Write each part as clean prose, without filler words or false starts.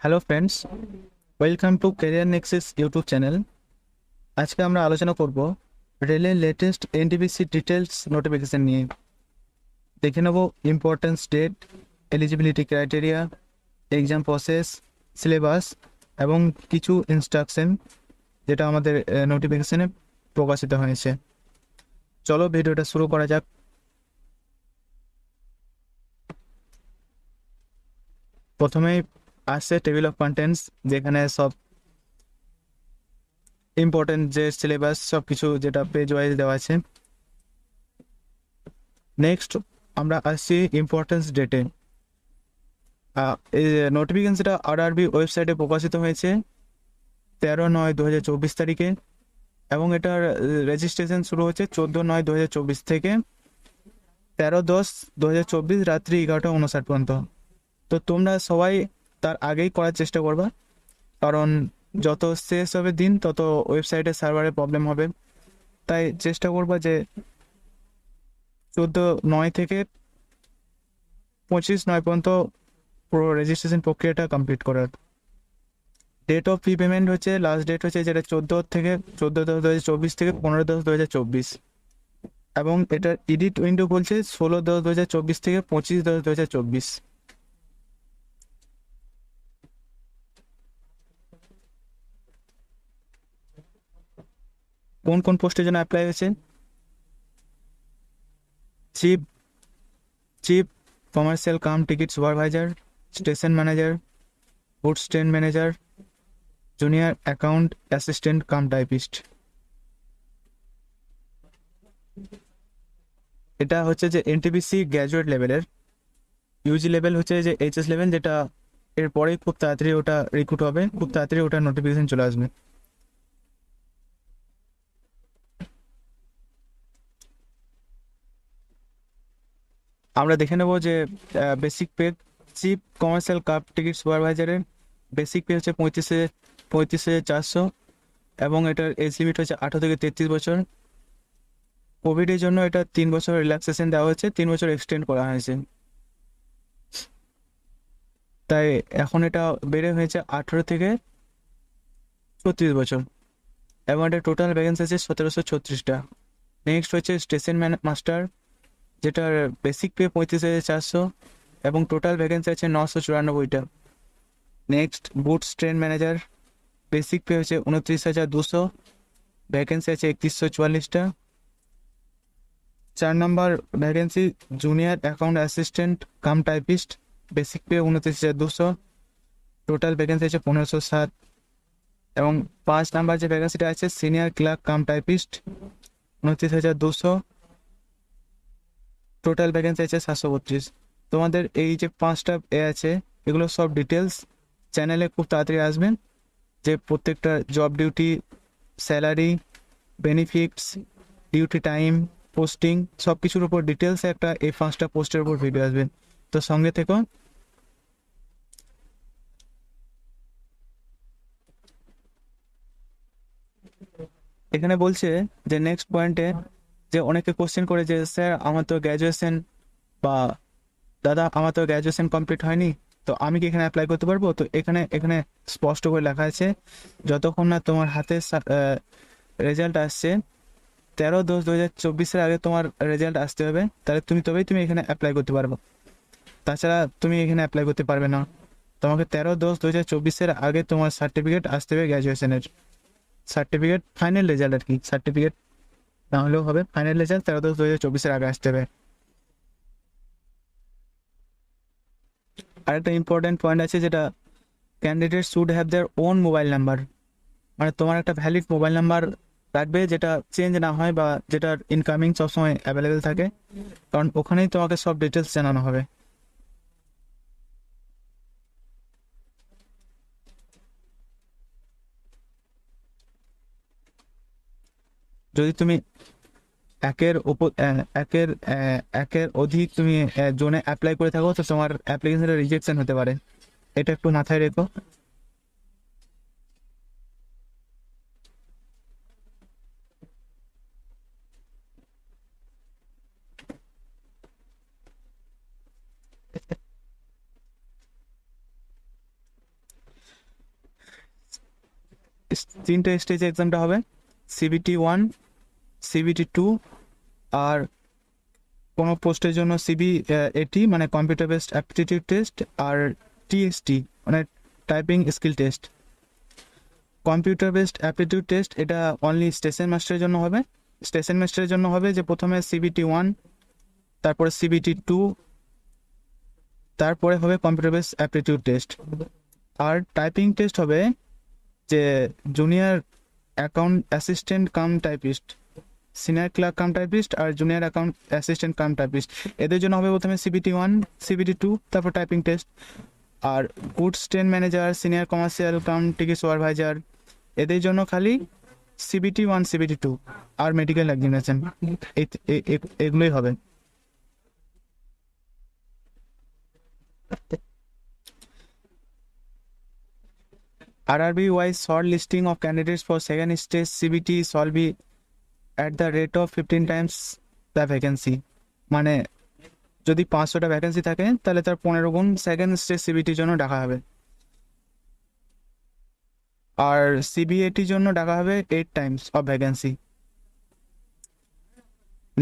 Hello friends, welcome to career Nexus YouTube channel. আজকে আমরা আলোচনা করব রেলের লেটেস্ট এনটিপিসি ডিটেলস নোটিফিকেশন নিয়ে। দেখে নেব importance date, eligibility criteria, exam process, syllabus এবং কিছু ইনস্ট্রাকশন যেটা আমাদের নোটিফিকেশনে প্রকাশিত হয়েছে। চলো ভিডিওটা শুরু করা যাক। প্রথমেই আসছে টেবিল অফ কন্টেন্টস, যেখানে সব ইম্পর্টেন্ট যে সিলেবাস সব কিছু যেটা পেজ ওয়াইজ দেওয়া আছে। নেক্সট আমরা আসছি ইম্পর্টেন্স ডেটে। এই নোটিফিকেশনটা আরআরবি ওয়েবসাইটে প্রকাশিত হয়েছে 13/9/2024 তারিখে, এবং এটার রেজিস্ট্রেশন শুরু হচ্ছে 14/9/2024 থেকে 13/10/2024 রাত্রি 11:59 পর্যন্ত। তো তোমরা সবাই তার আগেই করার চেষ্টা করবা, কারণ যত শেষ হবে দিন তত ওয়েবসাইটের সার্ভারে প্রবলেম হবে। তাই চেষ্টা করবা যে 14/9 থেকে 25/9 পর্যন্ত পুরো রেজিস্ট্রেশন প্রক্রিয়াটা কমপ্লিট করার। ডেট অফ ফি পেমেন্ট হচ্ছে, লাস্ট ডেট হচ্ছে যেটা 14/10/2024 থেকে 15/10/2024, এবং এটার এডিট উইন্ডো বলছে 16/10/2024 থেকে 25/10/2024। কোন কোন পোস্টের জন্য অ্যাপ্লাই হয়েছে? Chief chief commercial cum ticket supervisor, station manager, goods train manager, junior account assistant cum typist. এটা হচ্ছে যে এনটিপিসি গ্র্যাজুয়েট লেভেলের। ইউজি লেভেল হচ্ছে যে এইচএস লেভেল, যেটা এরপরে খুব তাড়াতাড়ি ওটা রিক্রুট হবে, খুব তাড়াতাড়ি ওটা নোটিফিকেশন চলে আসবে। আমরা দেখে নেব যে basic pay chief commercial cum ticket সুপারভাইজারের বেসিক পে হচ্ছে 35,400, এবং এটার এজ লিমিট হচ্ছে 18 থেকে 33 বছর। কোভিডের জন্য এটা 3 বছর রিল্যাক্সেশন দেওয়া হয়েছে, 3 বছর এক্সটেন্ড করা হয়েছে, তাই এখন এটা বেড়ে হয়েছে 18 থেকে 36 বছর, এবং এটা টোটাল ভ্যাকেন্সি আছে 1736টা। নেক্সট হচ্ছে স্টেশন মাস্টার, যেটার বেসিক পে 35,400 এবং টোটাল ভ্যাকেন্সি আছে 994টা। Next goods train manager, basic pay হচ্ছে 29,200, ভ্যাকেন্সি আছে 3144টা। 4 number vacancy junior account assistant cum typist, basic pay 29,200, total vacancy আছে 1507। এবং 5 নাম্বার যে ভ্যাকেন্সিটা আছে senior clerk cum typist, 29,200, total vacancy আছে 732। তোমাদের এই যে 5টা আছে, এগুলো সব ডিটেলস চ্যানেলে খুব তাড়াতাড়ি আসবে, যে প্রত্যেকটা job duty, salary, benefits, duty time, posting সব কিছুর উপর ডিটেলস একটা এই 5টা পোস্টের উপর ভিডিও আসবে, তো সঙ্গে থেকো। এখানে বলছে যে নেক্সট পয়েন্টে, যে অনেকে কোশ্চেন করে যে স্যার আমার তো গ্র্যাজুয়েশন, বা দাদা আমার তো গ্র্যাজুয়েশন কমপ্লিট হয়নি, তো আমি কি এখানে অ্যাপ্লাই করতে পারবো? তো এখানে এখানে স্পষ্ট করে লেখা আছে, যতক্ষণ না তোমার হাতে রেজাল্ট আসছে 13/10/2024 আগে তোমার রেজাল্ট আসতে হবে, তাহলে তবেই তুমি এখানে অ্যাপ্লাই করতে পারবো, তাছাড়া তুমি এখানে অ্যাপ্লাই করতে পারবে না। তোমাকে 13/10/2024 আগে তোমার সার্টিফিকেট আসতে হবে, গ্র্যাজুয়েশনের সার্টিফিকেট, ফাইনাল রেজাল্ট আর কি, সার্টিফিকেট না হলেও হবে, ফাইনাল রেজাল্ট 13/10/2024 আগে আসতে হবে। আরেকটা ইম্পর্টেন্ট পয়েন্ট আছে, যেটা candidate should have their own mobile number, মানে তোমার একটা ভ্যালিড মোবাইল নাম্বার রাখবে, যেটা চেঞ্জ না হয় বা যেটার ইনকামিং সবসময় অ্যাভেলেবেল থাকে, কারণ ওখানেই তোমাকে সব ডিটেলস জানানো হবে। যদি তুমি একের উপর একের অধিক তুমি জোনে অ্যাপ্লাই করে থাকো, তো তোমার অ্যাপ্লিকেশনটা রিজেকশন হতে পারে, এটা একটু মাথায় রেখো। তিনটে স্টেজে এক্সামটা হবে, CBT 1, CBT 2, আর কোনো পোস্টের জন্য CBAT মানে কম্পিউটার বেসড অ্যাপটিটিউড টেস্ট, আর TST মানে typing skill test. Computer based aptitude test এটা অনলি স্টেশন মাস্টারের জন্য হবে। স্টেশন মাস্টারের জন্য হবে যে প্রথমে CBT 1, তারপরে CBT 2, তারপরে হবে কম্পিউটার বেসড অ্যাপটিটিউড টেস্ট। আর টাইপিং টেস্ট হবে যে junior account assistant cum typist, senior clerk cum typist আর junior account assistant cum typist, এদের জন্য হবে প্রথমে CBT 1, CBT 2, তারপর টাইপিং টেস্ট। আর goods train manager, senior commercial cum ticket supervisor, এদের জন্য খালি CBT 1, CBT 2 আর মেডিকেল এক্সামিনেশন, এগুলোই হবে। RRB wise short listing of candidates for second stage CBT shall be at the rate of 15 times the vacancy, মানে যদি 500টা vacancy থাকে তাহলে তার 15 গুণ সেকেন্ড স্টেজ CBTর জন্য ডাকা হবে। আর CBATর জন্য ডাকা হবে 8 Times of vacancy.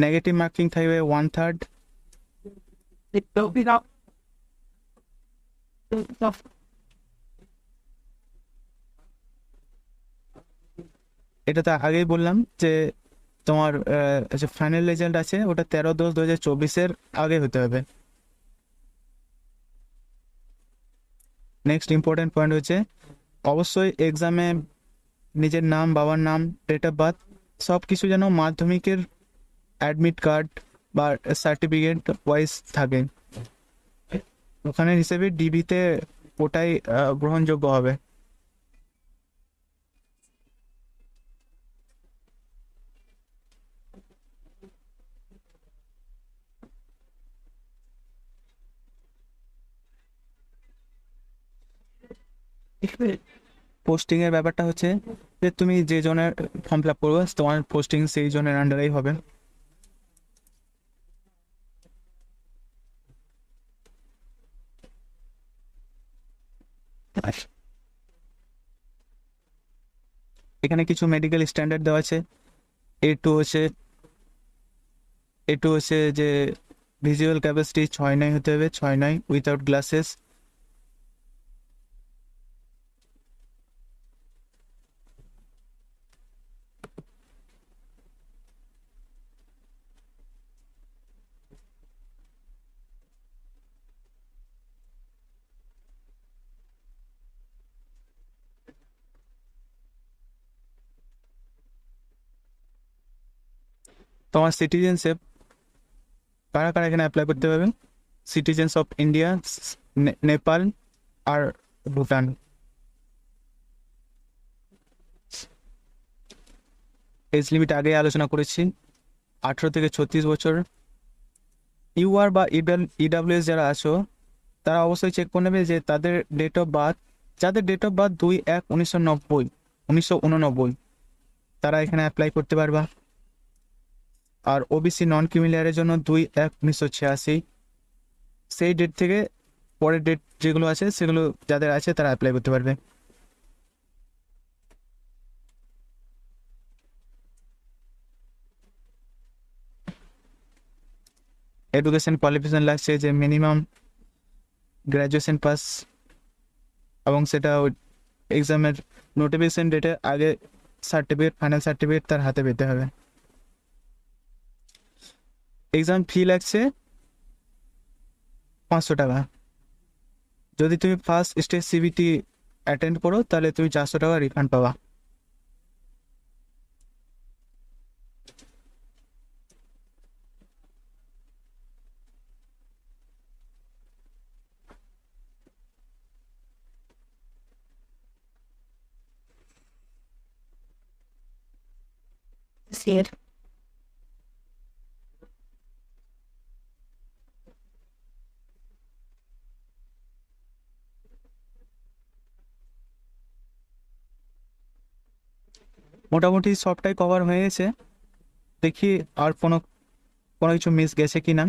Negative marking থাকবে 1/3। এটা তো আগেই বললাম যে তোমার যে ফাইনাল রেজাল্ট আছে ওটা 13/10/2024 আগে হতে হবে। নেক্সট ইম্পর্টেন্ট পয়েন্ট হচ্ছে অবশ্যই এক্সামে নিজের নাম, বাবার নাম, ডেট অফ বার্থ সব কিছু যেন মাধ্যমিকের অ্যাডমিট কার্ড বা সার্টিফিকেট ওয়াইজ থাকে, ওখানে হিসেবে ডিবিতে ওটাই গ্রহণযোগ্য হবে। পোস্টিং এর ব্যাপারটা হচ্ছে যে তুমি যে জনের ফর্ম ফিল আপ করবে তোমার পোস্টিং সেই জনের আন্ডারেই হবে। এখানে কিছু মেডিকেল স্ট্যান্ডার্ড দেওয়া আছে। এ টু হচ্ছে যে ভিজুয়াল ক্যাপাসিটি 6/9 হতে হবে, 6/9 উইথাউট গ্লাসেস। তোমার সিটিজেনশিপ কারা কারা এখানে অ্যাপ্লাই করতে পারবে? সিটিজেন্স অফ ইন্ডিয়া, নেপাল আর ভুটান। এজ লিমিট আগে আলোচনা করেছি, 18 থেকে 36 বছর। ইউআর বা ইডাব্লিউএস যারা আছো তারা অবশ্যই চেক করে নেবে যে তাদের ডেট অফ বার্থ, যাদের ডেট অফ বার্থ 2/1/1999 তারা এখানে অ্যাপ্লাই করতে পারবা। আর ওবিসি নন ক্রিমিলিয়ারের জন্য 2/1/1986, সেই ডেট থেকে পরের ডেট যেগুলো আছে সেগুলো যাদের আছে তারা অ্যাপ্লাই করতে পারবে। এডুকেশন কোয়ালিফিকেশন লাগছে যে মিনিমাম গ্র্যাজুয়েশন পাস, এবং সেটা এক্সামের নোটিফিকেশন ডেটের আগে সার্টিফিকেট, ফাইনাল সার্টিফিকেট তার হাতে পেতে হবে। এক্সাম ফি লাগছে 500 টাকা। যদি তুমি ফার্স্ট স্টেজ CBT অ্যাটেন্ড করো তাহলে তুমি 400 টাকা রিফান্ড পাবা। Ser. মোটামুটি সবটাই কভার হয়ে গেছে, দেখি আর কোনো কোনো কিছু মিস গেছে কি না।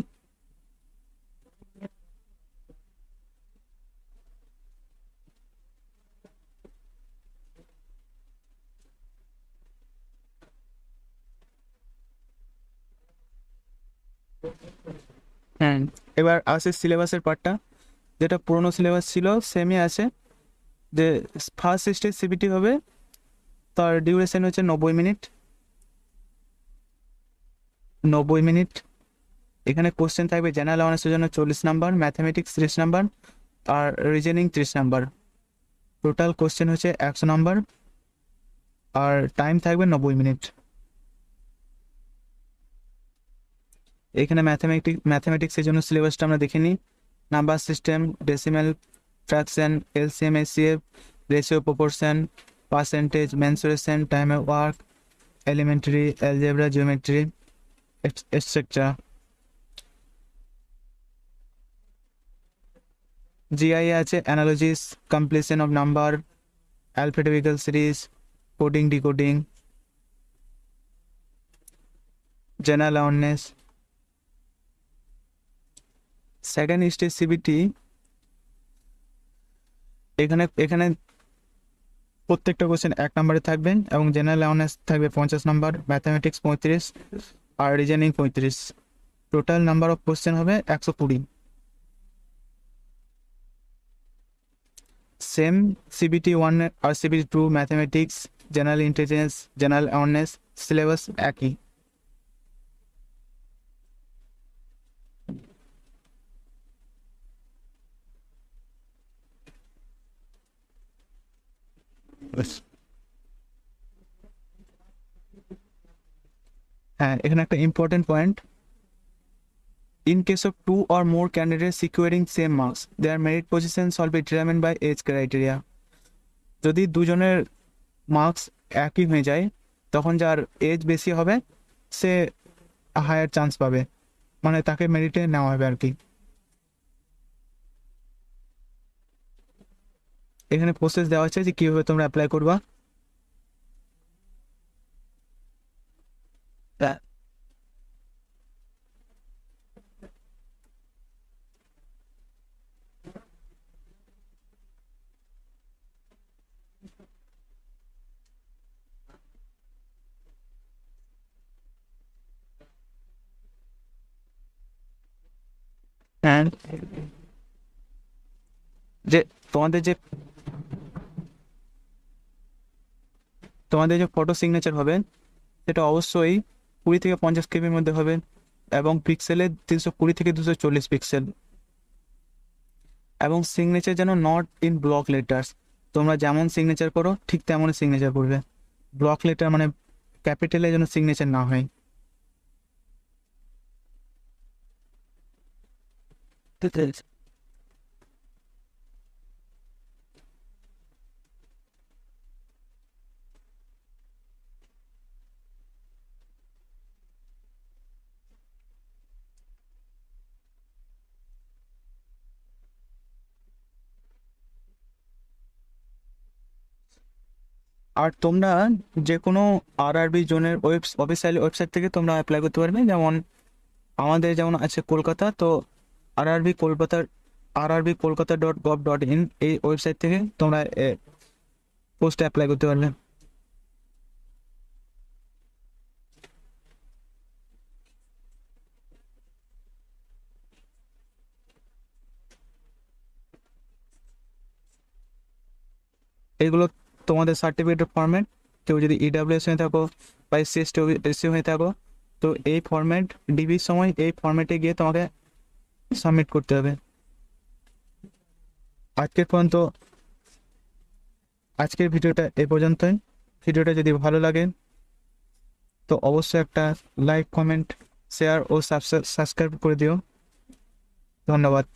হ্যাঁ, এবার আসে সিলেবাসের পার্টটা, যেটা পুরনো সিলেবাস ছিল সেমই আছে। যে ফার্স্ট স্টেজ সিবিটি হবে, তার ডিউরেশন হচ্ছে 90 মিনিট। 90 মিনিট। এখানে কোশ্চেন থাকবে জেনারেল অনার্সের জন্য 40 নাম্বার, ম্যাথামেটিক্স 30 নাম্বার, আর রিজনিং 30 নাম্বার। টোটাল কোশ্চেন হচ্ছে 100 নাম্বার, আর টাইম থাকবে 90 মিনিট। এখানে ম্যাথামেটিক্সের জন্য সিলেবাসটা আমরা দেখে নিই। Number system, decimal, fraction, LCM, HCF, ratio, proportion, percentage, mensuration, time of work, elementary, algebra, geometry, etcetera. GI আছে analogies, completion of number, alphabetical series, coding decoding, general awareness. Second stage CBT, এখানে এখানে প্রত্যেকটা question 1 নাম্বারে থাকবে, এবং general awareness থাকবে 50 number, mathematics 35, আর reasoning 35। Total number of question হবে 120। সেম সিবিটি 1 আর CBT 2, mathematics, general intelligence, general awareness, syllabus একই। হ্যাঁ, এখানে একটা important point, in case of 2 or more candidates securing same marks, their merit position shall be determined by age criteria. যদি দুজনের marks একই হয়ে যায়, তখন যার এজ বেশি হবে সে হায়ার চান্স পাবে, মানে তাকে মেরিটে নেওয়া হবে আর কি। এখানে প্রসেস দেওয়া আছে যে কীভাবে তোমরা অ্যাপ্লাই করবা। হ্যাঁ, যে তোমাদের যে তোমাদের যে ফটো সিগনেচার হবে সেটা অবশ্যই 20 থেকে 50 কেবির মধ্যে হবে, এবং পিক্সেলে 320 থেকে 240 পিক্সেল। এবং সিগনেচার যেন নট ইন ব্লক লেটার্স, তোমরা যেমন সিগনেচার করো ঠিক তেমনই সিগনেচার করবে। ব্লক লেটার মানে ক্যাপিটালে যেন সিগনেচার না হয়। আর তোমরা যে কোনো আরআরবি জোনের অফিসিয়াল ওয়েবসাইট থেকে তোমরা অ্যাপ্লাই করতে পারবে। যেমন আমাদের যেমন আছে কলকাতা, তো arrbkolkata.gov.in এই ওয়েবসাইট থেকে তোমরা পোস্টে অ্যাপ্লাই করতে পারবে। এগুলো তোমাদের সার্টিফিকেটের ফরম্যাট। কেউ যদি ইডাব্লিউএস হয়ে থাকো বা এসসি হয়ে থাকো, তো এই ফরম্যাট ডিবির সময় এই ফরম্যাটে গিয়ে তোমাকে সাবমিট করতে হবে। আজকের ভিডিওটা এ পর্যন্তই। ভিডিওটা যদি ভালো লাগে তো অবশ্যই একটা লাইক, কমেন্ট, শেয়ার ও সাবস্ক্রাইব করে দিও। ধন্যবাদ।